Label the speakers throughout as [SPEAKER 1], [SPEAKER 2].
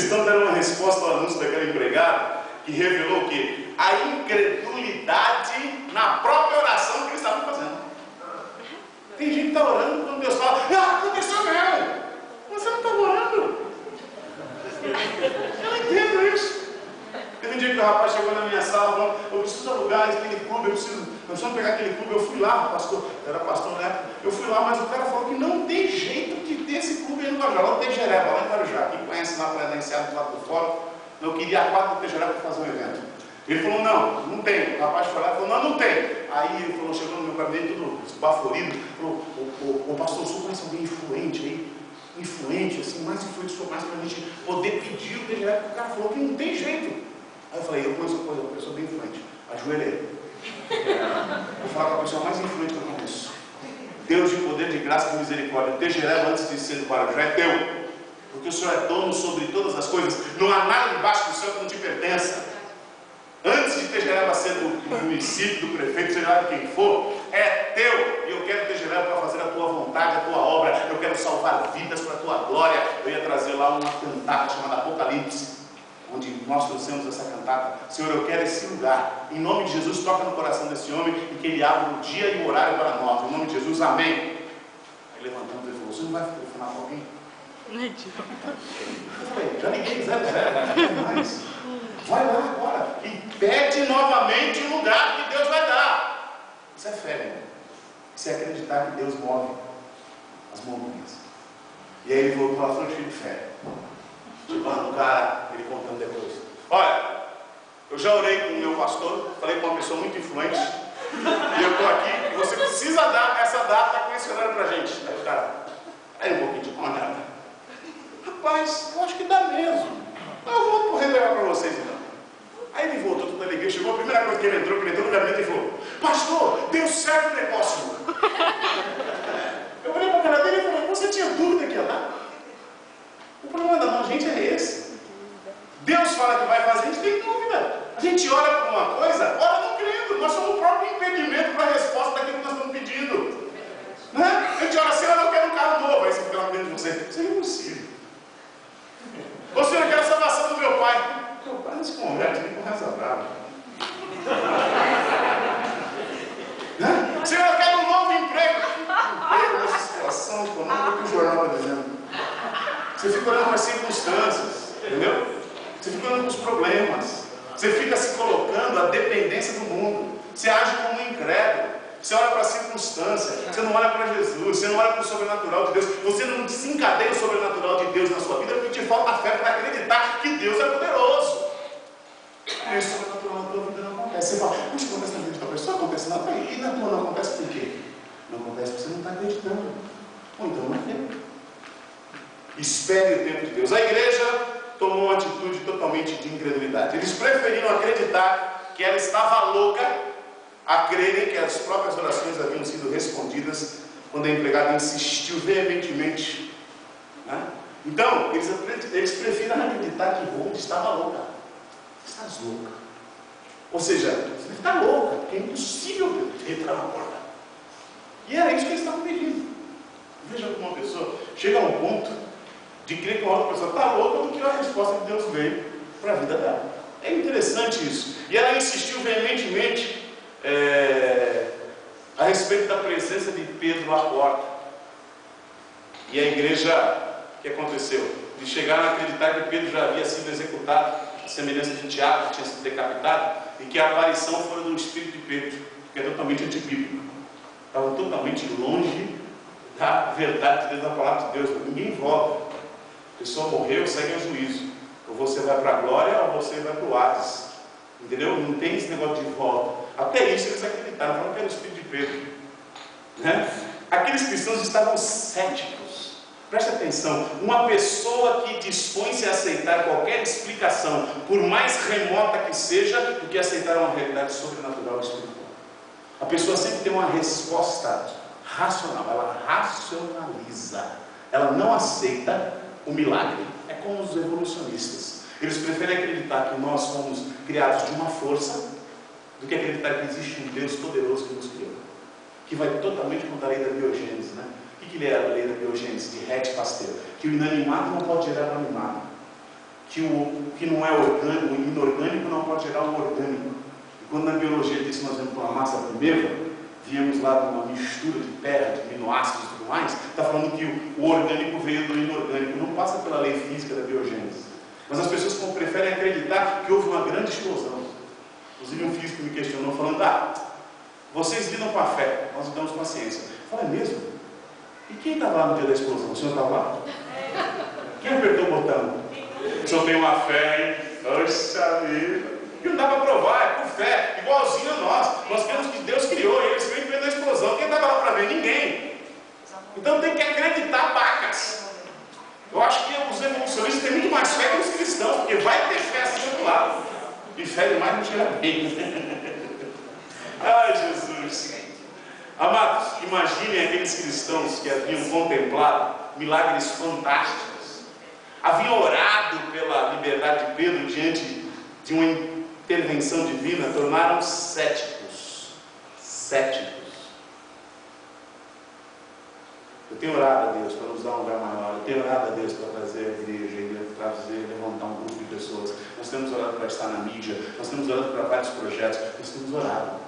[SPEAKER 1] cristãos deram uma resposta ao anúncio daquele empregado que revelou o quê? A incredulidade na própria oração que eles estavam fazendo. Tem gente que está orando quando Deus fala, aconteceu mesmo. Você não estava orando. Eu não entendo isso. Teve um dia que o rapaz chegou na minha sala e falou, eu preciso alugar aquele clube, nós precisamos pegar aquele clube. Eu fui lá, pastor, era pastor na época, eu fui lá, mas o cara falou que não tem jeito de ter esse clube aí no Guarujá. Lá no Tejereba, lá em Guarujá. Quem conhece lá para dar enseado do lado do fórum, eu queria a quadra do Tejereba para fazer um evento. Ele falou, não tem. O rapaz foi lá e falou, não tem. Aí ele falou, chegou no meu gabinete todo esbaforido, falou, o pastor, o senhor conhece alguém influente aí? Influente, assim, mais influente, mais para a gente poder pedir o Tejereba. O cara falou que não tem jeito. Aí eu falei, eu conheço uma pessoa bem influente, ajoelhei. Vou falar com a pessoa mais influente que eu conheço. Deus de poder, de graça e misericórdia. O Tejereba, antes de ser do Guarujá, é teu. Porque o Senhor é dono sobre todas as coisas. Não há nada debaixo do céu que não te pertença. Antes de Tejereba ser do município, do prefeito, seja lá de quem for, é teu. E eu quero Tejereba para fazer a tua vontade, a tua obra. Eu quero salvar vidas para a tua glória. Eu ia trazer lá uma cantata chamada Apocalipse, onde nós trouxemos essa cantata. Senhor, eu quero esse lugar. Em nome de Jesus, toca no coração desse homem e que ele abra o dia e o horário para nós. Em nome de Jesus, amém. Aí levantamos e falou, você não vai telefonar com alguém? Eu falei, já liguei 00, não mais. Vai lá agora e pede novamente o lugar que Deus vai dar. Isso é fé, irmão. Isso é acreditar que Deus move as montanhas. E aí ele voltou lá, foi cheio de fé. Chegando no cara, ele contando depois. Olha, eu já orei com o meu pastor, falei com uma pessoa muito influente, e eu estou aqui, e você precisa dar essa data com esse horário pra gente. Aí o cara, aí um pouquinho de conta. Rapaz, eu acho que dá mesmo. Eu vou revelar para vocês então. Aí ele voltou toda a alegria, chegou, a primeira coisa que ele entrou no gabinete e falou, pastor, deu certo o negócio. Eu olhei para a cara dele e falei, você tinha dúvida que ia dar? O problema da gente é esse. Deus fala que vai fazer, a gente tem dúvida. A gente olha para uma coisa, ora não crendo. Nós somos o próprio impedimento para a resposta daquilo que nós estamos pedindo. Né? A gente olha assim, eu quero um carro novo. Aí você fica lá dentro de você. Isso é impossível. Ô Senhor, eu quero a salvação do meu pai. Meu pai não se converte nem com reza brava. Né? Senhor, eu quero um novo emprego. Emprego nessa situação econômica que o jornal está dizendo. Você fica olhando para as circunstâncias, entendeu? Você fica olhando para os problemas. Você fica se colocando à dependência do mundo. Você age como um incrédulo. Você olha para a circunstância. Você não olha para Jesus. Você não olha para o sobrenatural de Deus. Você não desencadeia o sobrenatural de Deus na sua vida porque te falta fé para acreditar que Deus é poderoso. Aí o sobrenatural na tua vida não acontece. Você fala, puxa, acontece na vida de outra pessoa, acontece na tua. E na tua não acontece por quê? Não acontece porque você não está acreditando. Ou então não é. Espere o tempo de Deus. A igreja tomou uma atitude totalmente de incredulidade. Eles preferiram acreditar que ela estava louca a crerem que as próprias orações haviam sido respondidas quando a empregada insistiu veementemente. Né? Então, eles preferiram acreditar que Ruth estava louca. Estás louca. Ou seja, você está louca, porque é impossível entrar na porta. E era isso que eles estavam pedindo. Veja como uma pessoa chega a um ponto de crer que uma outra pessoa está louca do que a resposta que Deus veio para a vida dela. É interessante isso. E ela insistiu veementemente a respeito da presença de Pedro à porta. E a igreja, o que aconteceu? Eles chegaram a acreditar que Pedro já havia sido executado, a semelhança de Tiago, que tinha sido decapitado, e que a aparição fora do espírito de Pedro, que é totalmente antibíblico. Estava totalmente longe da verdade de Deus, da palavra de Deus. Ninguém volta. A pessoa morreu, segue ao juízo. Ou você vai para a glória, ou você vai para o Hades. Entendeu? Não tem esse negócio de volta. Até isso eles acreditaram, falaram que era o espírito de Pedro. Né? Aqueles cristãos estavam céticos. Preste atenção, uma pessoa que dispõe-se a aceitar qualquer explicação, por mais remota que seja, do que aceitar uma realidade sobrenatural e espiritual. A pessoa sempre tem uma resposta racional, ela racionaliza, ela não aceita o milagre. É como os evolucionistas. Eles preferem acreditar que nós somos criados de uma força do que acreditar que existe um Deus poderoso que nos criou, que vai totalmente contra a lei da biogênese, né? O que é a lei da biogênese? De Ret Pasteur, que o inanimado não pode gerar o animado, que o que não é orgânico, o inorgânico não pode gerar o orgânico. E quando na biologia diz que nós vemos uma massa primeira, viemos lá de uma mistura de terra, de aminoácidos e tudo mais, está falando que o orgânico veio do inorgânico, não passa pela lei física da biogênese. Mas as pessoas preferem acreditar que houve uma grande explosão. Inclusive um físico me questionou falando, vocês lidam com a fé, nós lidamos com a ciência. Eu falei, é mesmo? E quem estava lá no dia da explosão? O senhor estava lá? Quem apertou o botão? O senhor tem uma fé, hein? Poxa vida! E não dá para provar, é por fé, igualzinho a nós. Nós cremos que Deus criou, eles creem que veio da explosão. Quem estava lá para ver? Ninguém. Então tem que acreditar, pacas. Eu acho que os evolucionistas têm muito mais fé que os cristãos, porque vai ter fé assim do outro lado. E fé demais não cheira bem. Ai, Jesus. Amados, imaginem aqueles cristãos que haviam contemplado milagres fantásticos, haviam orado pela liberdade de Pedro diante de uma intervenção divina, tornaram céticos. Eu tenho orado a Deus para nos dar um lugar maior, eu tenho orado a Deus para trazer a igreja, levantar um grupo de pessoas. Nós temos orado para estar na mídia, nós temos orado para vários projetos, nós temos orado.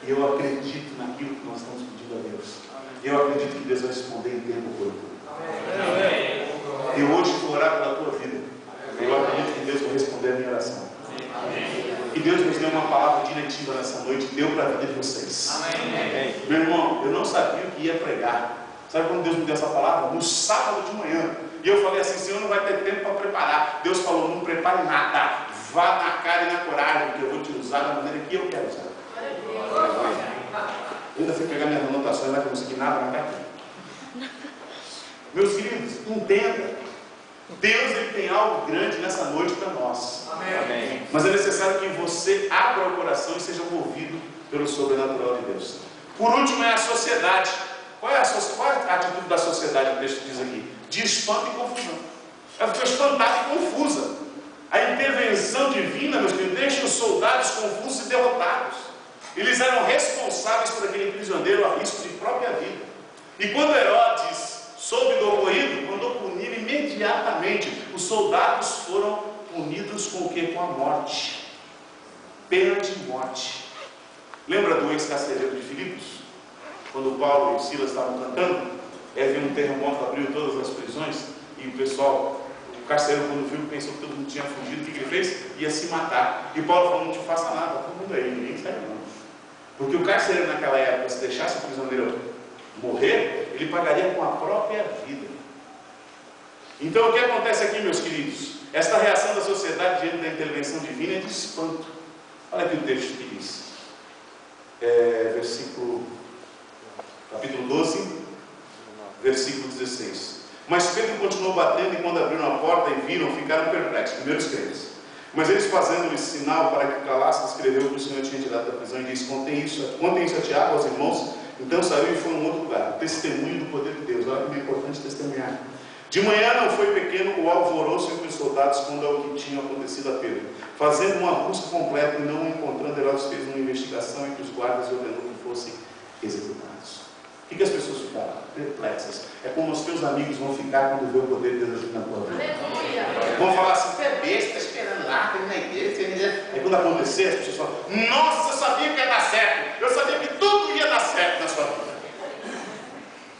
[SPEAKER 1] E eu acredito naquilo que nós estamos pedindo a Deus. Eu acredito que Deus vai responder em tempo oportuno. Eu hoje vou orar pela tua vida. Eu acredito que Deus vai responder a minha oração. Que Deus nos deu uma palavra diretiva nessa noite, deu para a vida de vocês. Meu irmão, eu não sabia o que ia pregar. Sabe quando Deus me deu essa palavra? No sábado de manhã. E eu falei assim, Senhor, não vai ter tempo para preparar. Deus falou, não prepare nada. Vá na cara e na coragem, que eu vou te usar da maneira que eu quero usar. Eu ainda fui pegar minhas anotações, não vai conseguir nada, mas está aqui. Meus queridos, entenda. Deus ele tem algo grande nessa noite para nós. Amém. Mas é necessário que você abra o coração e seja movido pelo sobrenatural de Deus. Por último é a sociedade. Qual é a atitude da sociedade que o texto diz aqui? De espanto e confusão. Ela ficou espantada e confusa. A intervenção divina, meus queridos, deixa os soldados confusos e derrotados. Eles eram responsáveis por aquele prisioneiro a risco de própria vida. E quando Herodes soube do ocorrido, mandou punir imediatamente. Os soldados foram punidos com o quê? Com a morte. Pena de morte. Lembra do ex-carcereiro de Filipos? Quando Paulo e Silas estavam cantando, veio um terremoto, abriu todas as prisões, e o pessoal, o carcereiro quando viu, pensou que todo mundo tinha fugido. O que ele fez? Ia se matar. E Paulo falou, não te faça nada, todo mundo aí, ninguém sai não. Porque o carcereiro naquela época, se deixasse o prisioneiro morrer, ele pagaria com a própria vida. Então o que acontece aqui, meus queridos? Esta reação da sociedade diante da intervenção divina é de espanto. Olha aqui o texto que diz. Capítulo 12, versículo 16. Mas Pedro continuou batendo, e quando abriram a porta e viram, ficaram perplexos, primeiros crentes. Mas eles, fazendo-lhe sinal para que calasse, escreveu que o Senhor tinha tirado da prisão e disse, contem isso a Tiago, aos irmãos. Então saiu e foi a um outro lugar. O testemunho do poder de Deus. Olha como é importante testemunhar. De manhã não foi pequeno o alvoroço entre os soldados quando ao que tinha acontecido a Pedro. Fazendo uma busca completa e não encontrando, Herodes fez uma investigação entre os guardas e ordenou que fossem executados. O que as pessoas ficaram? Perplexas. É como os teus amigos vão ficar quando vê o poder de Deus agir na tua vida. Vão falar assim, você é besta, esperando lá, tem na igreja. Aí quando acontecer, as pessoas falam, nossa, eu sabia que ia dar certo. Eu sabia que tudo ia dar certo na sua vida.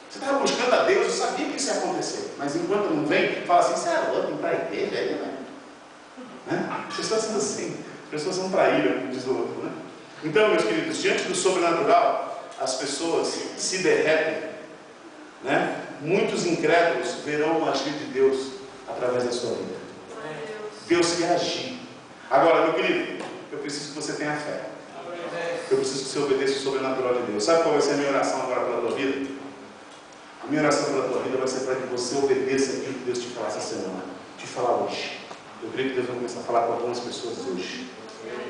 [SPEAKER 1] Você estava buscando a Deus, eu sabia que isso ia acontecer. Mas enquanto não vem, fala assim, você é louco, para a igreja aí, né? As pessoas são assim, as pessoas são traíras, como diz o outro, né? Então, meus queridos, diante do sobrenatural, as pessoas se derretem, né? Muitos incrédulos verão o agir de Deus através da sua vida. Deus quer agir. Agora, meu querido, eu preciso que você tenha fé. Eu preciso que você obedeça o sobrenatural de Deus. Sabe qual vai ser a minha oração agora pela tua vida? A minha oração pela tua vida vai ser para que você obedeça aquilo que Deus te falar essa semana, te falar hoje. Eu creio que Deus vai começar a falar com algumas pessoas hoje.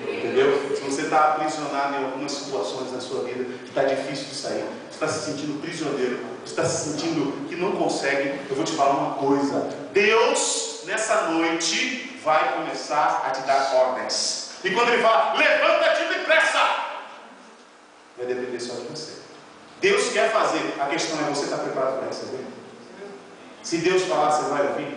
[SPEAKER 1] Entendeu? Se você está aprisionado em algumas situações na sua vida que está difícil de sair, você está se sentindo prisioneiro, você está se sentindo que não consegue, eu vou te falar uma coisa. Deus, nessa noite, vai começar a te dar ordens. E quando Ele fala, levanta-te depressa, vai depender só de você. Deus quer fazer, a questão é, você está preparado para receber? Se Deus falar, você vai ouvir?